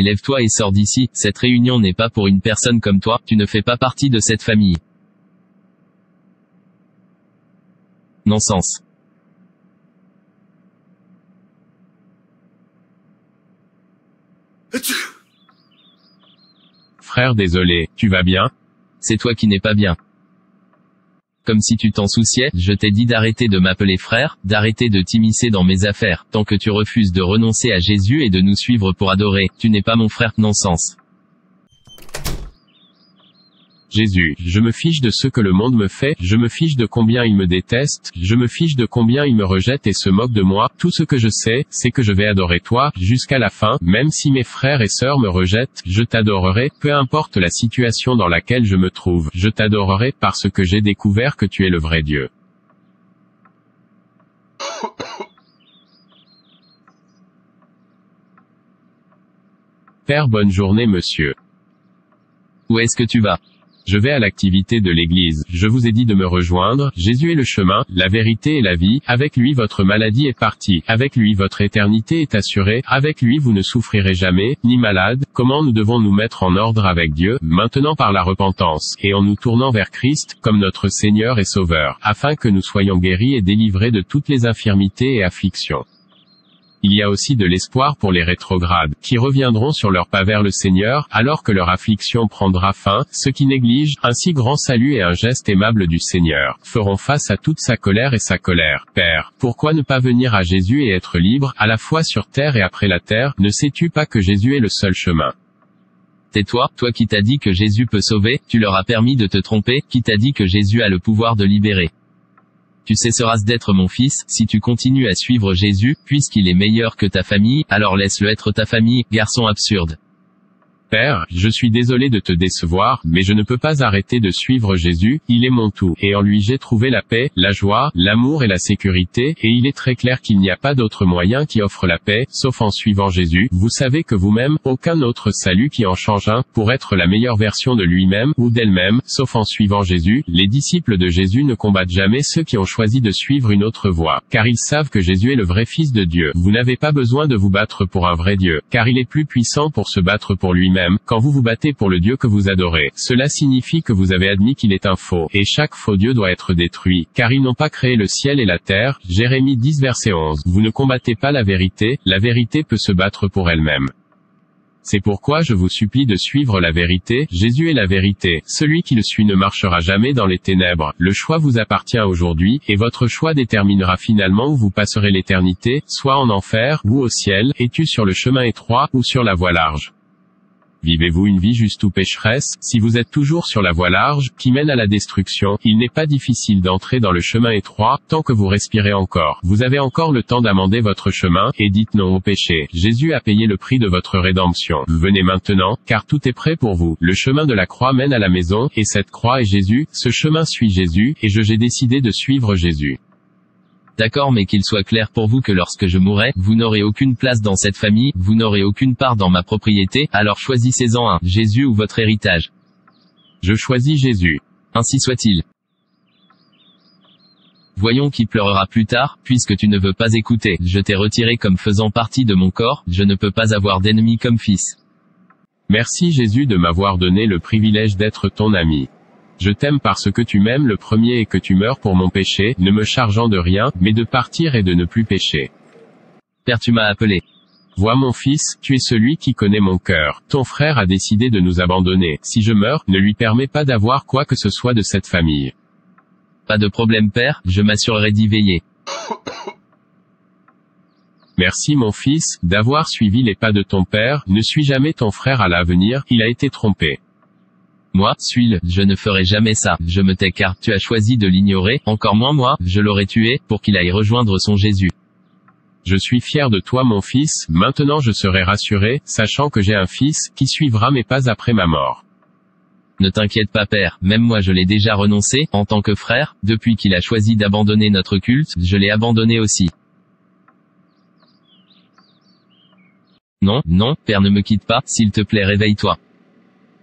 Élève-toi et sors d'ici, cette réunion n'est pas pour une personne comme toi, tu ne fais pas partie de cette famille. Non-sens. Frère, désolé, tu vas bien? C'est toi qui n'es pas bien. Comme si tu t'en souciais, je t'ai dit d'arrêter de m'appeler frère, d'arrêter de t'immiscer dans mes affaires, tant que tu refuses de renoncer à Jésus et de nous suivre pour adorer, tu n'es pas mon frère, non-sens. Jésus, je me fiche de ce que le monde me fait, je me fiche de combien il me déteste, je me fiche de combien il me rejette et se moque de moi, tout ce que je sais, c'est que je vais adorer toi, jusqu'à la fin, même si mes frères et sœurs me rejettent, je t'adorerai, peu importe la situation dans laquelle je me trouve, je t'adorerai parce que j'ai découvert que tu es le vrai Dieu. Père, bonne journée monsieur. Où est-ce que tu vas? Je vais à l'activité de l'église, je vous ai dit de me rejoindre, Jésus est le chemin, la vérité et la vie, avec lui votre maladie est partie, avec lui votre éternité est assurée, avec lui vous ne souffrirez jamais, ni malade. Comment nous devons nous mettre en ordre avec Dieu, maintenant par la repentance, et en nous tournant vers Christ, comme notre Seigneur et Sauveur, afin que nous soyons guéris et délivrés de toutes les infirmités et afflictions. Il y a aussi de l'espoir pour les rétrogrades, qui reviendront sur leur pas vers le Seigneur, alors que leur affliction prendra fin, ceux qui négligent un si grand salut et un geste aimable du Seigneur, feront face à toute sa colère et sa colère. Père, pourquoi ne pas venir à Jésus et être libre, à la fois sur terre et après la terre, ne sais-tu pas que Jésus est le seul chemin? Tais-toi, toi qui t'as dit que Jésus peut sauver, tu leur as permis de te tromper, qui t'a dit que Jésus a le pouvoir de libérer. Tu cesseras d'être mon fils, si tu continues à suivre Jésus, puisqu'il est meilleur que ta famille, alors laisse-le être ta famille, garçon absurde. Père, je suis désolé de te décevoir, mais je ne peux pas arrêter de suivre Jésus, il est mon tout, et en lui j'ai trouvé la paix, la joie, l'amour et la sécurité, et il est très clair qu'il n'y a pas d'autre moyen qui offre la paix, sauf en suivant Jésus. Vous savez que vous-même, aucun autre salut qui en change un, pour être la meilleure version de lui-même, ou d'elle-même, sauf en suivant Jésus. Les disciples de Jésus ne combattent jamais ceux qui ont choisi de suivre une autre voie, car ils savent que Jésus est le vrai Fils de Dieu. Vous n'avez pas besoin de vous battre pour un vrai Dieu, car il est plus puissant pour se battre pour lui-même. Quand vous vous battez pour le Dieu que vous adorez, cela signifie que vous avez admis qu'il est un faux, et chaque faux Dieu doit être détruit, car ils n'ont pas créé le ciel et la terre. Jérémie 10 verset 11. Vous ne combattez pas la vérité peut se battre pour elle-même. C'est pourquoi je vous supplie de suivre la vérité. Jésus est la vérité. Celui qui le suit ne marchera jamais dans les ténèbres. Le choix vous appartient aujourd'hui, et votre choix déterminera finalement où vous passerez l'éternité, soit en enfer, ou au ciel. Es-tu sur le chemin étroit, ou sur la voie large? Vivez-vous une vie juste ou pécheresse? Si vous êtes toujours sur la voie large, qui mène à la destruction, il n'est pas difficile d'entrer dans le chemin étroit, tant que vous respirez encore. Vous avez encore le temps d'amender votre chemin, et dites non au péché. Jésus a payé le prix de votre rédemption. Venez maintenant, car tout est prêt pour vous. Le chemin de la croix mène à la maison, et cette croix est Jésus. Ce chemin suit Jésus, et j'ai décidé de suivre Jésus. D'accord, mais qu'il soit clair pour vous que lorsque je mourrai, vous n'aurez aucune place dans cette famille, vous n'aurez aucune part dans ma propriété, alors choisissez-en un, Jésus ou votre héritage. Je choisis Jésus. Ainsi soit-il. Voyons qui pleurera plus tard, puisque tu ne veux pas écouter, je t'ai retiré comme faisant partie de mon corps, je ne peux pas avoir d'ennemi comme fils. Merci Jésus de m'avoir donné le privilège d'être ton ami. Je t'aime parce que tu m'aimes le premier et que tu meurs pour mon péché, ne me chargeant de rien, mais de partir et de ne plus pécher. Père, tu m'as appelé. Vois mon fils, tu es celui qui connaît mon cœur. Ton frère a décidé de nous abandonner. Si je meurs, ne lui permets pas d'avoir quoi que ce soit de cette famille. Pas de problème Père, je m'assurerai d'y veiller. Merci mon fils, d'avoir suivi les pas de ton père. Ne suis jamais ton frère à l'avenir, il a été trompé. Moi, suis-le, je ne ferai jamais ça, je me tais car tu as choisi de l'ignorer, encore moins moi, je l'aurais tué, pour qu'il aille rejoindre son Jésus. Je suis fier de toi mon fils, maintenant je serai rassuré, sachant que j'ai un fils, qui suivra mes pas après ma mort. Ne t'inquiète pas Père, même moi je l'ai déjà renoncé, en tant que frère, depuis qu'il a choisi d'abandonner notre culte, je l'ai abandonné aussi. Non, non, Père ne me quitte pas, s'il te plaît réveille-toi.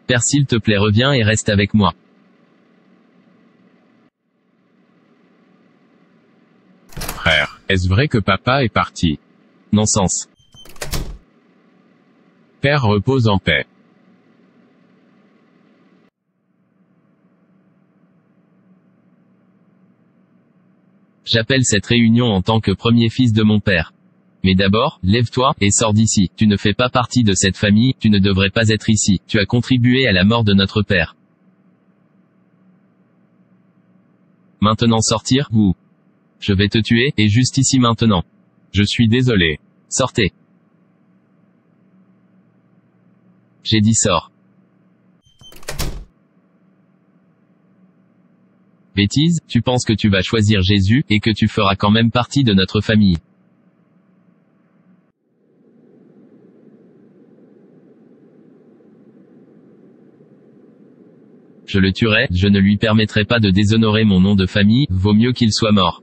Père s'il te plaît reviens et reste avec moi. Frère, est-ce vrai que papa est parti? Non-sens. Père, repose en paix. J'appelle cette réunion en tant que premier fils de mon père. Mais d'abord, lève-toi, et sors d'ici. Tu ne fais pas partie de cette famille, tu ne devrais pas être ici. Tu as contribué à la mort de notre père. Maintenant sortir, ou je vais te tuer, et juste ici maintenant. Je suis désolé. Sortez. J'ai dit sors. Bêtise, tu penses que tu vas choisir Jésus, et que tu feras quand même partie de notre famille. Je le tuerai, je ne lui permettrai pas de déshonorer mon nom de famille, vaut mieux qu'il soit mort.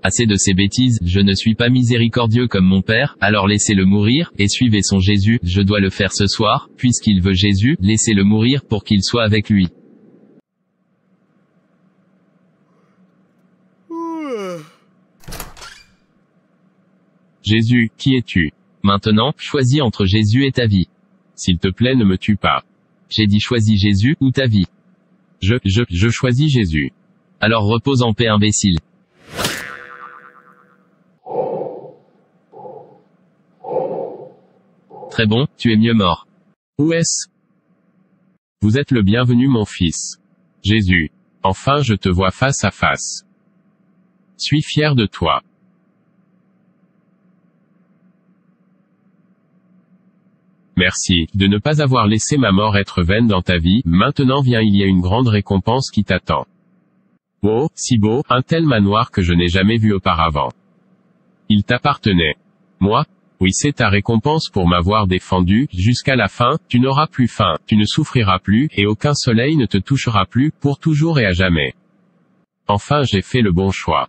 Assez de ces bêtises, je ne suis pas miséricordieux comme mon père, alors laissez-le mourir, et suivez son Jésus, je dois le faire ce soir, puisqu'il veut Jésus, laissez-le mourir pour qu'il soit avec lui. Jésus, qui es-tu? Maintenant, choisis entre Jésus et ta vie. S'il te plaît, ne me tue pas. J'ai dit choisis Jésus, ou ta vie. Je choisis Jésus. Alors repose en paix imbécile. Très bon, tu es mieux mort. Où est-ce? Vous êtes le bienvenu mon fils. Jésus. Enfin je te vois face à face. Suis fier de toi. Merci, de ne pas avoir laissé ma mort être vaine dans ta vie, maintenant viens il y a une grande récompense qui t'attend. Oh, si beau, un tel manoir que je n'ai jamais vu auparavant. Il t'appartenait. Moi? Oui c'est ta récompense pour m'avoir défendu, jusqu'à la fin, tu n'auras plus faim, tu ne souffriras plus, et aucun soleil ne te touchera plus, pour toujours et à jamais. Enfin j'ai fait le bon choix.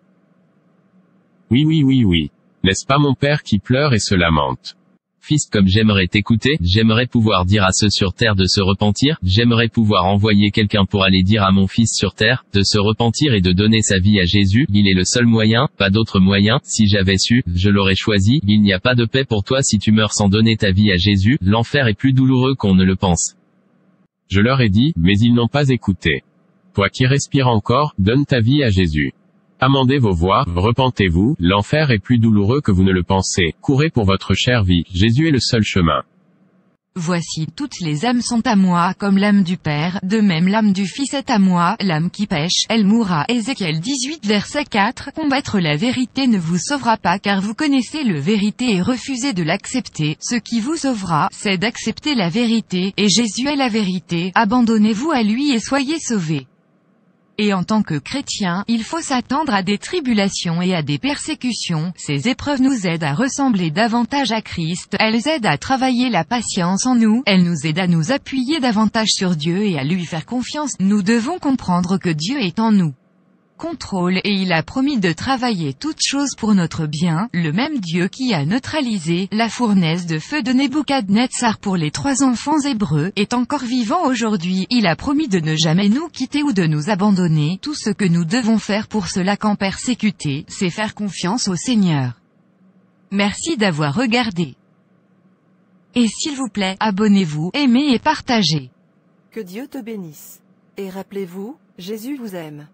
Oui. N'est-ce pas mon père qui pleure et se lamente? Fils, comme j'aimerais t'écouter, j'aimerais pouvoir dire à ceux sur terre de se repentir, j'aimerais pouvoir envoyer quelqu'un pour aller dire à mon fils sur terre, de se repentir et de donner sa vie à Jésus, il est le seul moyen, pas d'autre moyen, si j'avais su, je l'aurais choisi, il n'y a pas de paix pour toi si tu meurs sans donner ta vie à Jésus, l'enfer est plus douloureux qu'on ne le pense. Je leur ai dit, mais ils n'ont pas écouté. Toi qui respires encore, donne ta vie à Jésus. Amendez vos voies, repentez-vous, l'enfer est plus douloureux que vous ne le pensez, courez pour votre chère vie, Jésus est le seul chemin. Voici, toutes les âmes sont à moi, comme l'âme du Père, de même l'âme du Fils est à moi, l'âme qui pêche, elle mourra. Ézéchiel 18 verset 4, combattre la vérité ne vous sauvera pas car vous connaissez le vérité et refusez de l'accepter, ce qui vous sauvera, c'est d'accepter la vérité, et Jésus est la vérité, abandonnez-vous à lui et soyez sauvés. Et en tant que chrétien, il faut s'attendre à des tribulations et à des persécutions, ces épreuves nous aident à ressembler davantage à Christ, elles aident à travailler la patience en nous, elles nous aident à nous appuyer davantage sur Dieu et à lui faire confiance, nous devons comprendre que Dieu est en nous. Contrôle et il a promis de travailler toutes choses pour notre bien, le même Dieu qui a neutralisé la fournaise de feu de Nebuchadnezzar pour les 3 enfants hébreux, est encore vivant aujourd'hui, il a promis de ne jamais nous quitter ou de nous abandonner, tout ce que nous devons faire pour cela quand persécutés, c'est faire confiance au Seigneur. Merci d'avoir regardé. Et s'il vous plaît, abonnez-vous, aimez et partagez. Que Dieu te bénisse. Et rappelez-vous, Jésus vous aime.